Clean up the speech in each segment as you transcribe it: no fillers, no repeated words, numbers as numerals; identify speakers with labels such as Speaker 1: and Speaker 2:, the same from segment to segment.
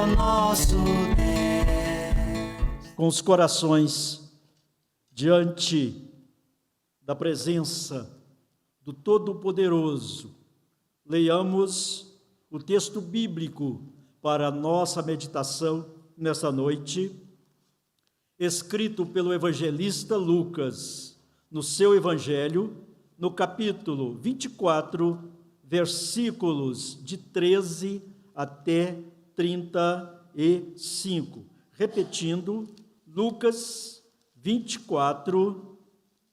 Speaker 1: ao nosso Deus.
Speaker 2: Com os corações diante da presença do Todo-Poderoso, leiamos o texto bíblico para a nossa meditação nessa noite, escrito pelo evangelista Lucas, no seu evangelho, no capítulo 24, versículos de 13 até 35. Repetindo, Lucas 24,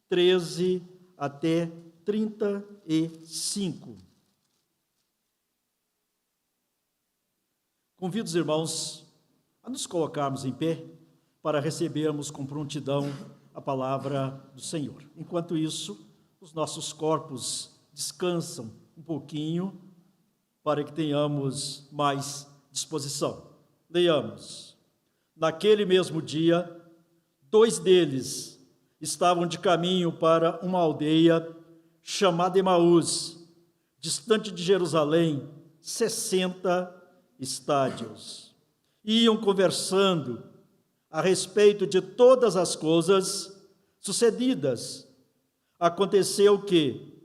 Speaker 2: 13 até 35. Convido os irmãos a nos colocarmos em pé para recebermos com prontidão a palavra do Senhor. Enquanto isso, os nossos corpos descansam um pouquinho para que tenhamos mais disposição. Leiamos. Naquele mesmo dia, 2 deles estavam de caminho para uma aldeia chamada Emaús, distante de Jerusalém, 60 estádios. Iam conversando a respeito de todas as coisas sucedidas. Aconteceu que,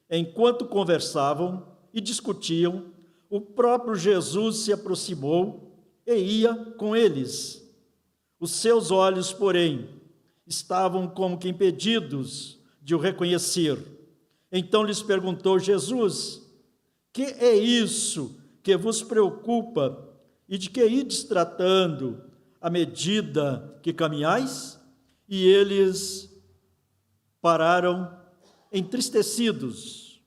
Speaker 2: enquanto conversavam e discutiam, o próprio Jesus se aproximou e ia com eles. Os seus olhos, porém, estavam como que impedidos de o reconhecer. Então lhes perguntou Jesus: que é isso que vos preocupa e de que ides tratando à medida que caminhais? E eles pararam entristecidos.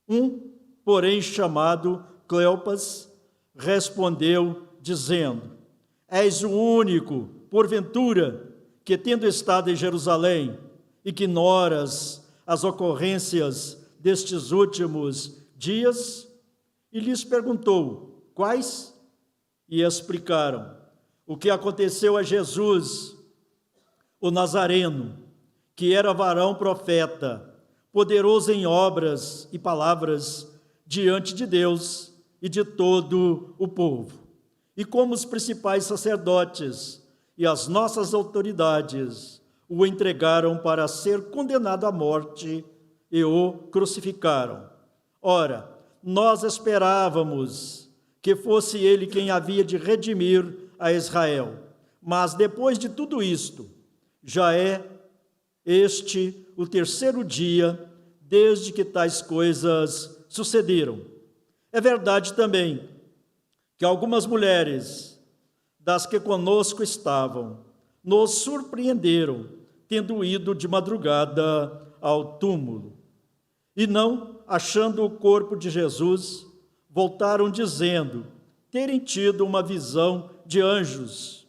Speaker 2: Um, porém, chamado Cleopas, respondeu, dizendo: és o único, porventura, que, tendo estado em Jerusalém, ignoras as ocorrências destes últimos dias? E lhes perguntou: quais? E explicaram o que aconteceu a Jesus, o Nazareno, que era varão profeta, poderoso em obras e palavras diante de Deus e de todo o povo. E como os principais sacerdotes e as nossas autoridades o entregaram para ser condenado à morte e o crucificaram. Ora, nós esperávamos que fosse ele quem havia de redimir a Israel. Mas depois de tudo isto, já é este o 3º dia desde que tais coisas sucederam. É verdade também que algumas mulheres das que conosco estavam nos surpreenderam, tendo ido de madrugada ao túmulo. E não achando o corpo de Jesus, voltaram dizendo terem tido uma visão de anjos,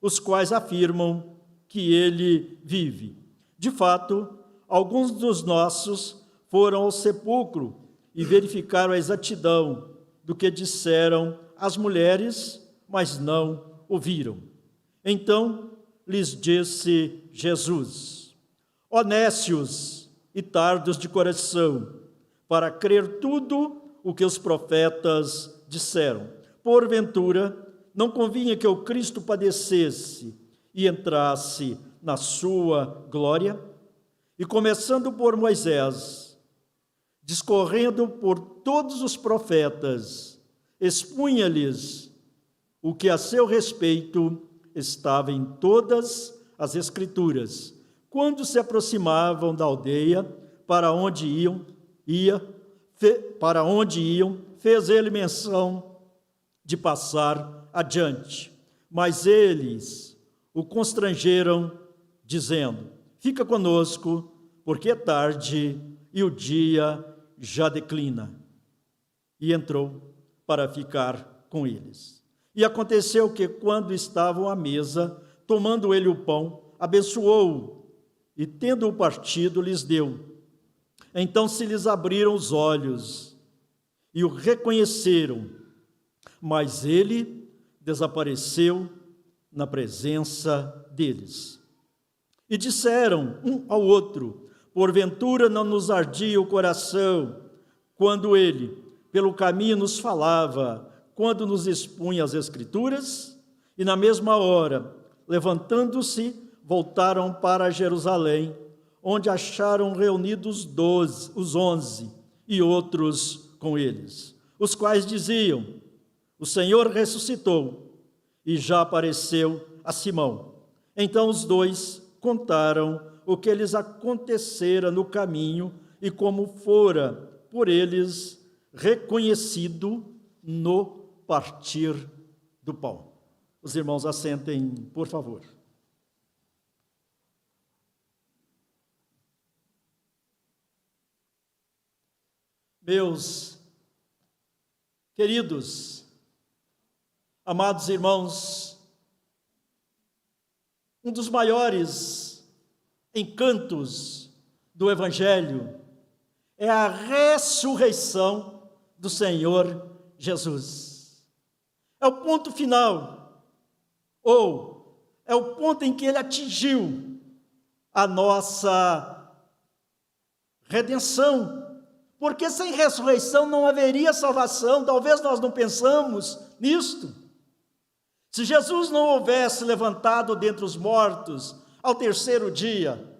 Speaker 2: os quais afirmam que ele vive. De fato, alguns dos nossos foram ao sepulcro e verificaram a exatidão do que disseram as mulheres, mas não o viram. Então lhes disse Jesus: ó nécios e tardos de coração, para crer tudo o que os profetas disseram. Porventura, não convinha que o Cristo padecesse e entrasse na sua glória? E começando por Moisés, discorrendo por todos os profetas, expunha-lhes o que a seu respeito estava em todas as Escrituras. Quando se aproximavam da aldeia para onde iam, fez ele menção de passar adiante. Mas eles o constrangeram, dizendo: fica conosco, porque é tarde e o dia já declina. E entrou para ficar com eles. E aconteceu que, quando estavam à mesa, tomando ele o pão, abençoou-o, e tendo-o partido, lhes deu. Então se lhes abriram os olhos e o reconheceram, mas ele desapareceu na presença deles. E disseram um ao outro: porventura não nos ardia o coração quando ele, pelo caminho, nos falava, quando nos expunha as Escrituras, e na mesma hora, levantando-se, voltaram para Jerusalém, onde acharam reunidos os 11 e outros com eles, os quais diziam: o Senhor ressuscitou e já apareceu a Simão. Então os dois contaram o que lhes acontecera no caminho e como fora por eles reconhecido no partir do pão. Os irmãos assentem, por favor. Meus queridos, amados irmãos, um dos maiores encantos do Evangelho é a ressurreição do Senhor Jesus. É o ponto final, ou é o ponto em que ele atingiu a nossa redenção. Porque sem ressurreição não haveria salvação. Talvez nós não pensamos nisto. Se Jesus não houvesse levantado dentre os mortos ao terceiro dia,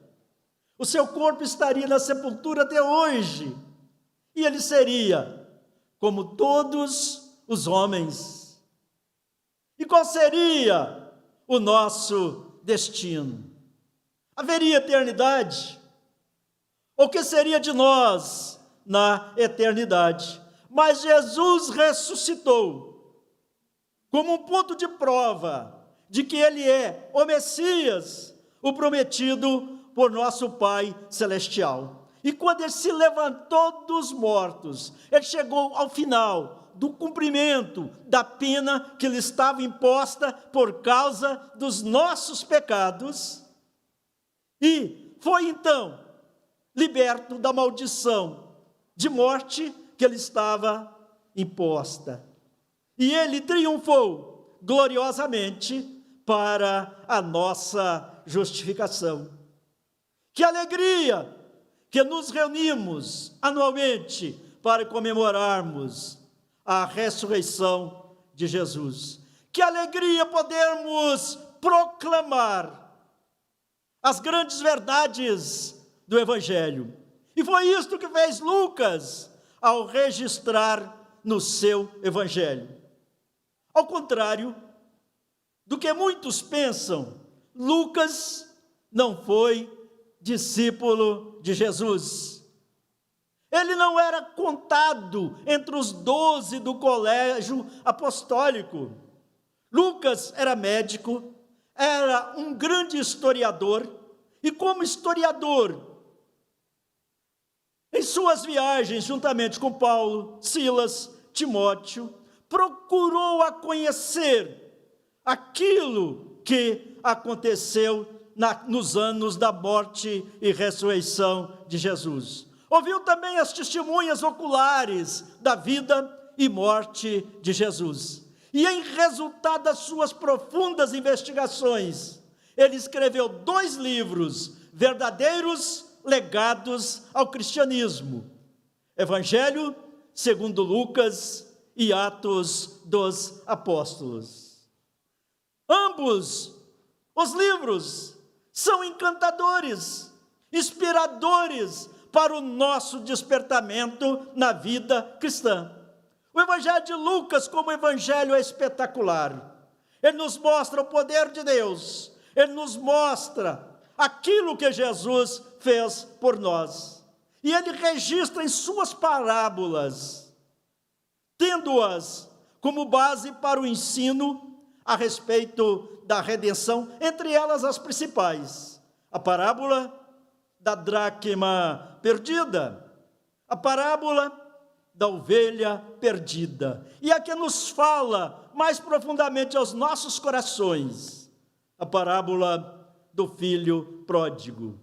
Speaker 2: o seu corpo estaria na sepultura até hoje, e ele seria como todos os homens. E qual seria o nosso destino? Haveria eternidade? O que seria de nós na eternidade? Mas Jesus ressuscitou como um ponto de prova de que ele é o Messias, o prometido por nosso Pai Celestial. E quando ele se levantou dos mortos, ele chegou ao final do cumprimento da pena que lhe estava imposta por causa dos nossos pecados, e foi então liberto da maldição de morte que lhe estava imposta. E ele triunfou gloriosamente para a nossa justificação. Que alegria que nos reunimos anualmente para comemorarmos a ressurreição de Jesus. Que alegria podermos proclamar as grandes verdades do Evangelho. E foi isto que fez Lucas ao registrar no seu Evangelho. Ao contrário do que muitos pensam, Lucas não foi discípulo de Jesus. Ele não era contado entre os 12 do colégio apostólico. Lucas era médico, era um grande historiador, e como historiador, em suas viagens, juntamente com Paulo, Silas, Timóteo, procurou a conhecer aquilo que aconteceu nos anos da morte e ressurreição de Jesus. Ouviu também as testemunhas oculares da vida e morte de Jesus. E em resultado das suas profundas investigações, ele escreveu 2 livros verdadeiros legados ao cristianismo: Evangelho segundo Lucas e Atos dos Apóstolos. Ambos os livros são encantadores, inspiradores para o nosso despertamento na vida cristã. O Evangelho de Lucas, como evangelho, é espetacular. Ele nos mostra o poder de Deus, ele nos mostra aquilo que Jesus fez por nós. E ele registra em suas parábolas, tendo-as como base para o ensino a respeito da redenção, entre elas as principais: a parábola da dracma perdida, a parábola da ovelha perdida, e a que nos fala mais profundamente aos nossos corações, a parábola do filho pródigo.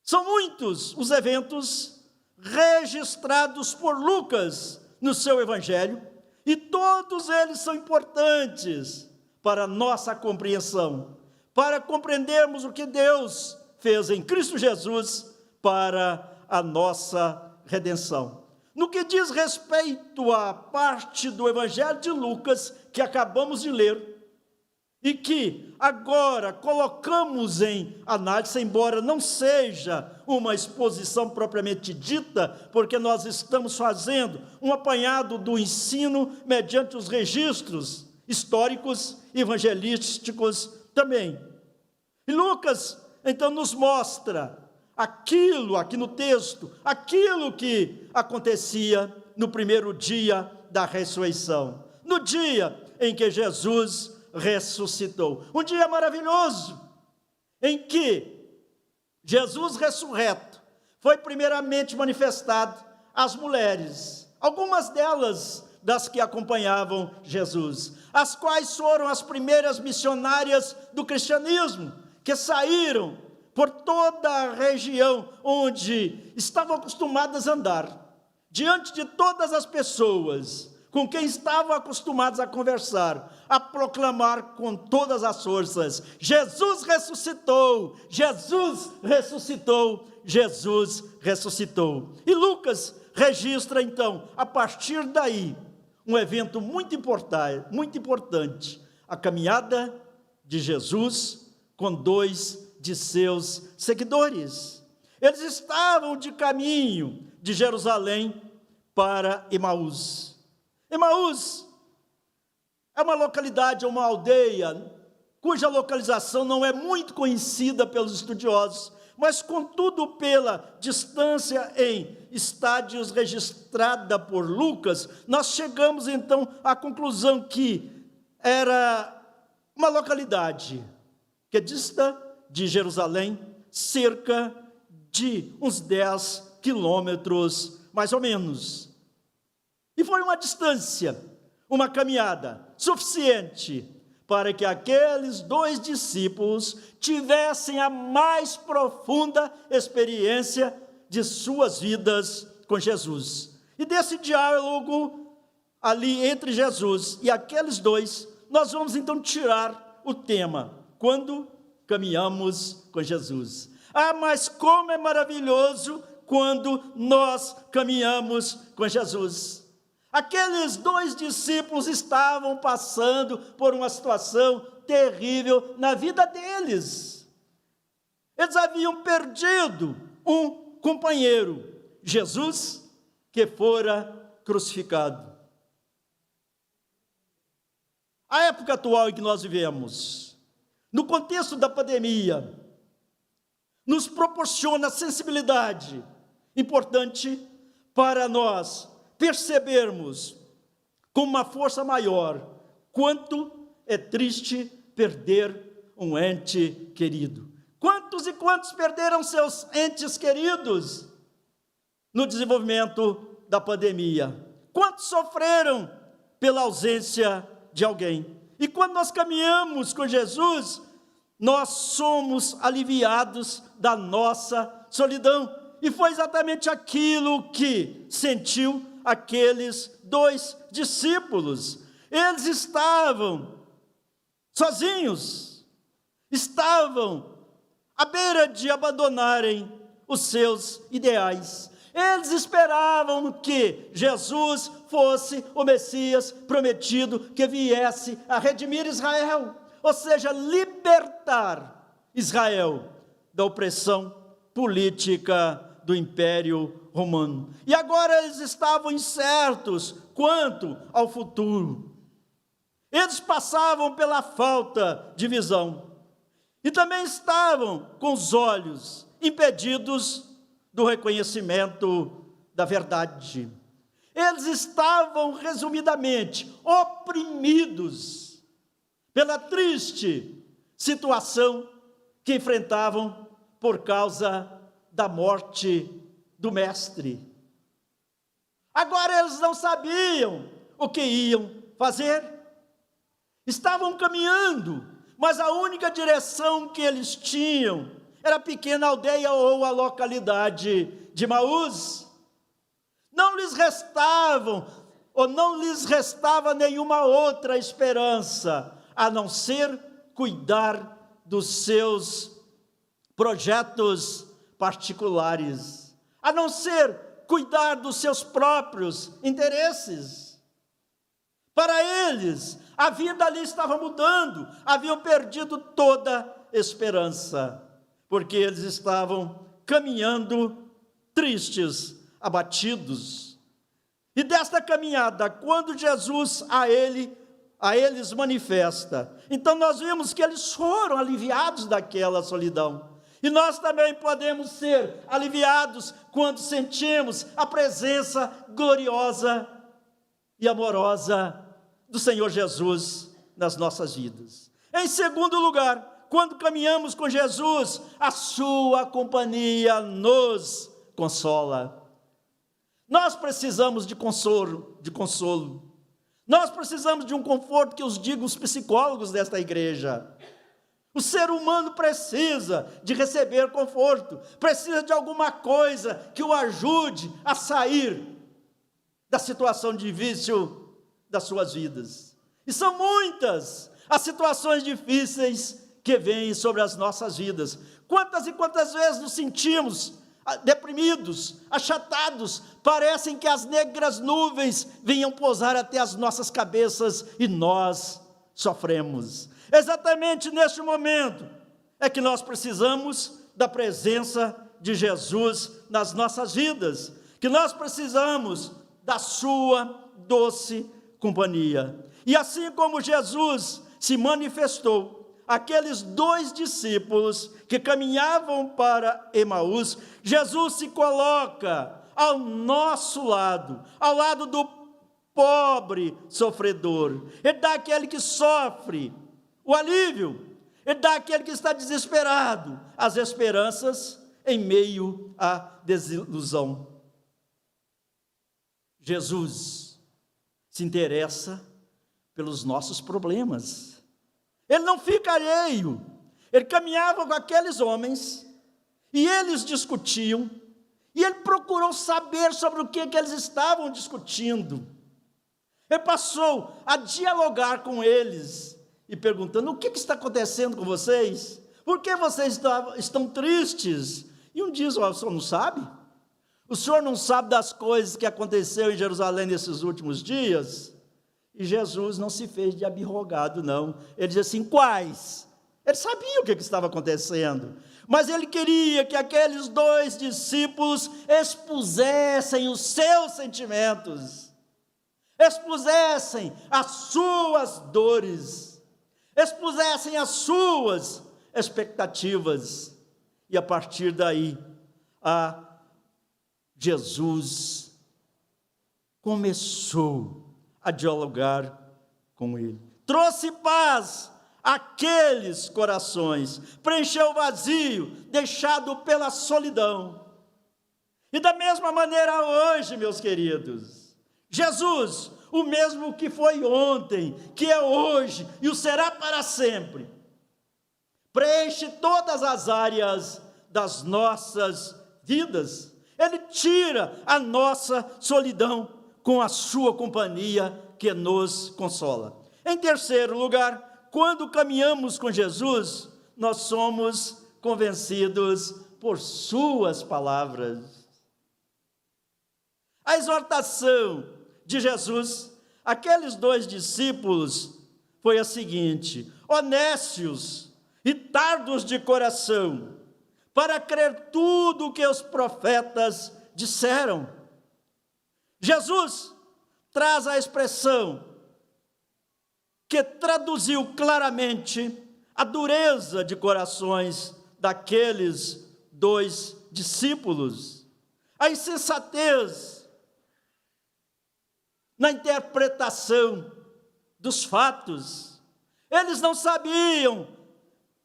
Speaker 2: São muitos os eventos registrados por Lucas no seu evangelho, e todos eles são importantes para a nossa compreensão, para compreendermos o que Deus fez em Cristo Jesus para a nossa redenção. No que diz respeito à parte do Evangelho de Lucas, que acabamos de ler, e que agora colocamos em análise, embora não seja uma exposição propriamente dita, porque nós estamos fazendo um apanhado do ensino mediante os registros históricos e evangelísticos também. E Lucas, então, nos mostra aquilo, aqui no texto, aquilo que acontecia no primeiro dia da ressurreição, no dia em que Jesus ressuscitou. Um dia maravilhoso, em que Jesus ressurreto foi primeiramente manifestado às mulheres, algumas delas das que acompanhavam Jesus, as quais foram as primeiras missionárias do cristianismo, que saíram por toda a região onde estavam acostumadas a andar, diante de todas as pessoas com quem estavam acostumados a conversar, a proclamar com todas as forças: Jesus ressuscitou, Jesus ressuscitou, Jesus ressuscitou. E Lucas registra então, a partir daí, um evento muito importante, a caminhada de Jesus com dois de seus seguidores. Eles estavam de caminho de Jerusalém para Emaús. Emaús é uma localidade, uma aldeia, cuja localização não é muito conhecida pelos estudiosos, mas, contudo, pela distância em estádios registrada por Lucas, nós chegamos, então, à conclusão que era uma localidade que dista de Jerusalém cerca de uns 10 quilômetros, mais ou menos. E foi uma distância, uma caminhada suficiente para que aqueles dois discípulos tivessem a mais profunda experiência de suas vidas com Jesus. E desse diálogo ali entre Jesus e aqueles dois, nós vamos então tirar o tema: quando caminhamos com Jesus. Ah, mas como é maravilhoso quando nós caminhamos com Jesus. Aqueles dois discípulos estavam passando por uma situação terrível na vida deles. Eles haviam perdido um companheiro, Jesus, que fora crucificado. A época atual em que nós vivemos, no contexto da pandemia, nos proporciona sensibilidade importante para nós percebermos com uma força maior quanto é triste perder um ente querido. Quantos e quantos perderam seus entes queridos no desenvolvimento da pandemia? Quantos sofreram pela ausência de alguém? E quando nós caminhamos com Jesus, nós somos aliviados da nossa solidão. E foi exatamente aquilo que sentiu aqueles dois discípulos. Eles estavam sozinhos, estavam à beira de abandonarem os seus ideais. Eles esperavam que Jesus fosse o Messias prometido, que viesse a redimir Israel, ou seja, libertar Israel da opressão política do Império Romano. E agora eles estavam incertos quanto ao futuro. Eles passavam pela falta de visão e também estavam com os olhos impedidos do reconhecimento da verdade. Eles estavam, resumidamente, oprimidos pela triste situação que enfrentavam por causa da morte do mestre. Agora eles não sabiam o que iam fazer. Estavam caminhando, mas a única direção que eles tinham era a pequena aldeia ou a localidade de Emaús. Não lhes restava nenhuma outra esperança, a não ser cuidar dos seus projetos particulares, a não ser cuidar dos seus próprios interesses. Para eles, a vida ali estava mudando, haviam perdido toda esperança, porque eles estavam caminhando tristes, abatidos. E desta caminhada, quando Jesus a eles manifesta, então nós vimos que eles foram aliviados daquela solidão. E nós também podemos ser aliviados quando sentimos a presença gloriosa e amorosa do Senhor Jesus nas nossas vidas. Em segundo lugar, quando caminhamos com Jesus, a sua companhia nos consola. Nós precisamos de consolo. Nós precisamos de um conforto que os digam os psicólogos desta igreja. O ser humano precisa de receber conforto, precisa de alguma coisa que o ajude a sair da situação difícil das suas vidas. E são muitas as situações difíceis que vêm sobre as nossas vidas. Quantas e quantas vezes nos sentimos deprimidos, achatados, parecem que as negras nuvens venham pousar até as nossas cabeças e nós sofremos. Exatamente neste momento é que nós precisamos da presença de Jesus nas nossas vidas, que nós precisamos da sua doce companhia. E assim como Jesus se manifestou, aqueles 2 discípulos que caminhavam para Emaús, Jesus se coloca ao nosso lado, ao lado do pobre sofredor. Ele dá àquele que sofre o alívio, ele dá àquele que está desesperado as esperanças em meio à desilusão. Jesus se interessa pelos nossos problemas. Ele não fica alheio. Ele caminhava com aqueles homens e eles discutiam, e ele procurou saber sobre o que eles estavam discutindo. Ele passou a dialogar com eles e perguntando: o que está acontecendo com vocês? Por que vocês estão tristes? E um diz: o senhor não sabe? O senhor não sabe das coisas que aconteceram em Jerusalém nesses últimos dias? E Jesus não se fez de abirrogado, não. Ele diz assim: quais? Ele sabia o que estava acontecendo, mas ele queria que aqueles 2 discípulos expusessem os seus sentimentos, expusessem as suas dores, expusessem as suas expectativas. E a partir daí, Jesus começou a dialogar com ele. Trouxe paz àqueles corações, preencheu o vazio deixado pela solidão. E da mesma maneira hoje, meus queridos, Jesus, o mesmo que foi ontem, que é hoje e o será para sempre, preenche todas as áreas das nossas vidas. Ele tira a nossa solidão com a sua companhia que nos consola. Em terceiro lugar, quando caminhamos com Jesus, nós somos convencidos por suas palavras. A exortação de Jesus àqueles 2 discípulos foi a seguinte: honestos e tardos de coração, para crer tudo o que os profetas disseram. Jesus traz a expressão que traduziu claramente a dureza de corações daqueles 2 discípulos, a insensatez na interpretação dos fatos. Eles não sabiam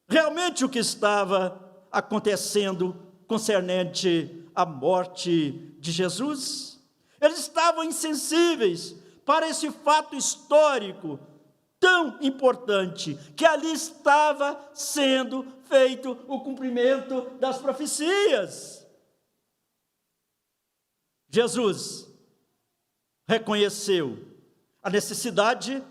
Speaker 2: realmente o que estava acontecendo concernente à morte de Jesus. Eles estavam insensíveis para esse fato histórico tão importante, que ali estava sendo feito o cumprimento das profecias. Jesus reconheceu a necessidade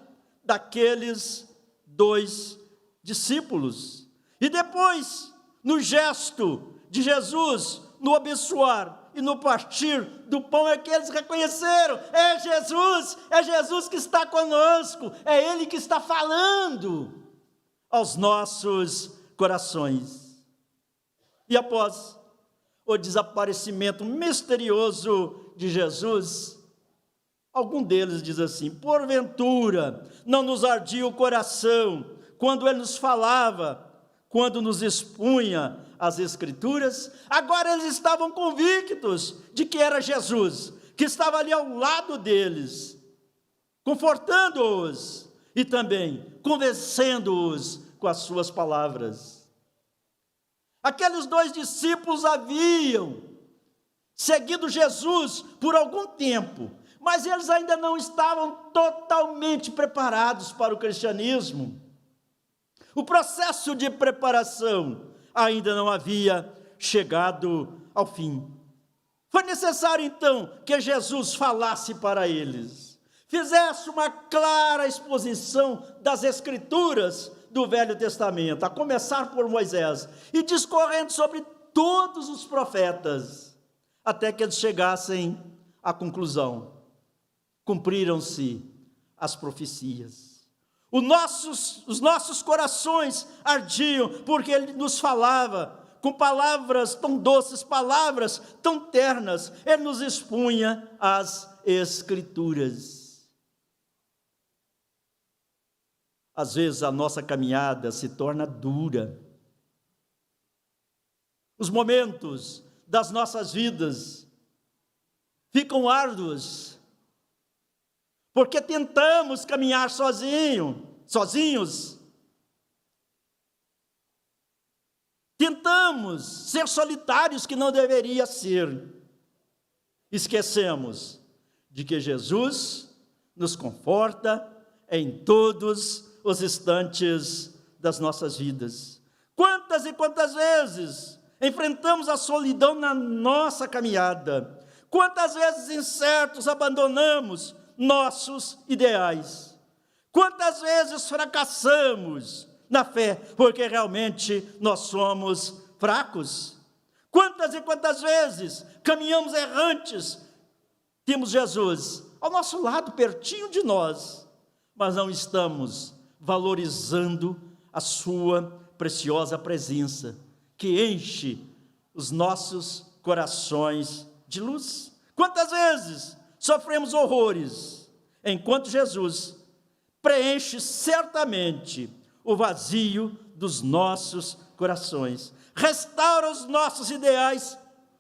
Speaker 2: daqueles 2 discípulos. E depois, no gesto de Jesus, no abençoar, e no partir do pão é que eles reconheceram: é Jesus que está conosco, é Ele que está falando aos nossos corações. E após o desaparecimento misterioso de Jesus, algum deles diz assim: porventura não nos ardia o coração quando Ele nos falava, quando nos expunha as Escrituras? Agora eles estavam convictos de que era Jesus, que estava ali ao lado deles, confortando-os e também convencendo-os com as suas palavras. Aqueles 2 discípulos haviam seguido Jesus por algum tempo, mas eles ainda não estavam totalmente preparados para o cristianismo. O processo de preparação ainda não havia chegado ao fim. Foi necessário então que Jesus falasse para eles, fizesse uma clara exposição das Escrituras do Velho Testamento, a começar por Moisés, e discorrendo sobre todos os profetas, até que eles chegassem à conclusão: cumpriram-se as profecias. Os nossos corações ardiam, porque Ele nos falava com palavras tão doces, palavras tão ternas. Ele nos expunha as Escrituras. Às vezes a nossa caminhada se torna dura. Os momentos das nossas vidas ficam árduos, porque tentamos caminhar sozinhos. Tentamos ser solitários, que não deveria ser. Esquecemos de que Jesus nos conforta em todos os instantes das nossas vidas. Quantas e quantas vezes enfrentamos a solidão na nossa caminhada? Quantas vezes incertos abandonamos nossos ideais? Quantas vezes fracassamos na fé, porque realmente nós somos fracos? Quantas e quantas vezes caminhamos errantes, temos Jesus ao nosso lado, pertinho de nós, mas não estamos valorizando a sua preciosa presença, que enche os nossos corações de luz. Quantas vezes sofremos horrores, enquanto Jesus preenche certamente o vazio dos nossos corações, restaura os nossos ideais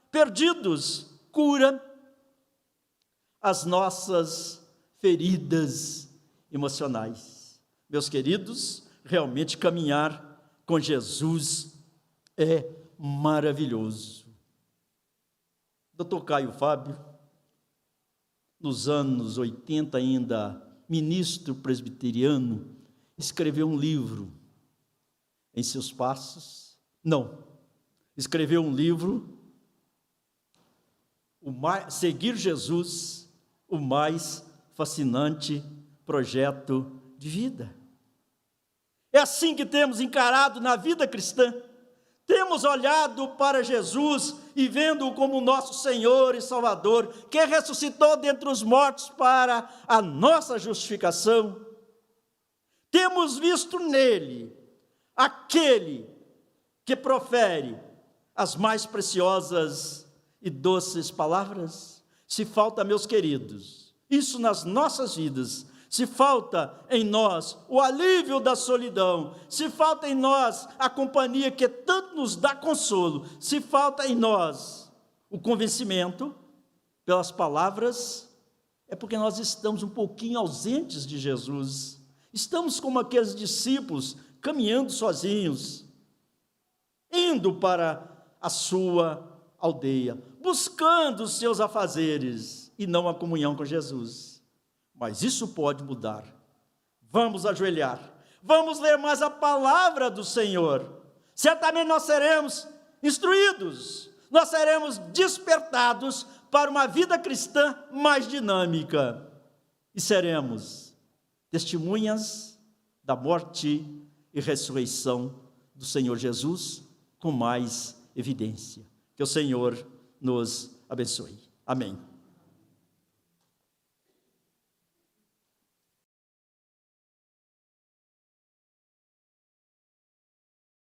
Speaker 2: perdidos, cura as nossas feridas emocionais. Meus queridos, realmente caminhar com Jesus é maravilhoso. Dr. Caio Fábio, nos anos 80 ainda ministro presbiteriano, escreveu um livro em seus passos. Escreveu um livro, Seguir Jesus, o mais fascinante projeto de vida. É assim que temos encarado na vida cristã. Temos olhado para Jesus e vendo-o como nosso Senhor e Salvador, que ressuscitou dentre os mortos para a nossa justificação. Temos visto nele aquele que profere as mais preciosas e doces palavras. Se falta, meus queridos, isso nas nossas vidas, se falta em nós o alívio da solidão, se falta em nós a companhia que tanto nos dá consolo, se falta em nós o convencimento pelas palavras, é porque nós estamos um pouquinho ausentes de Jesus. Estamos como aqueles discípulos, caminhando sozinhos, indo para a sua aldeia, buscando os seus afazeres e não a comunhão com Jesus. Mas isso pode mudar. Vamos ajoelhar, vamos ler mais a palavra do Senhor. Certamente nós seremos instruídos, nós seremos despertados para uma vida cristã mais dinâmica e seremos testemunhas da morte e ressurreição do Senhor Jesus com mais evidência. Que o Senhor nos abençoe. Amém.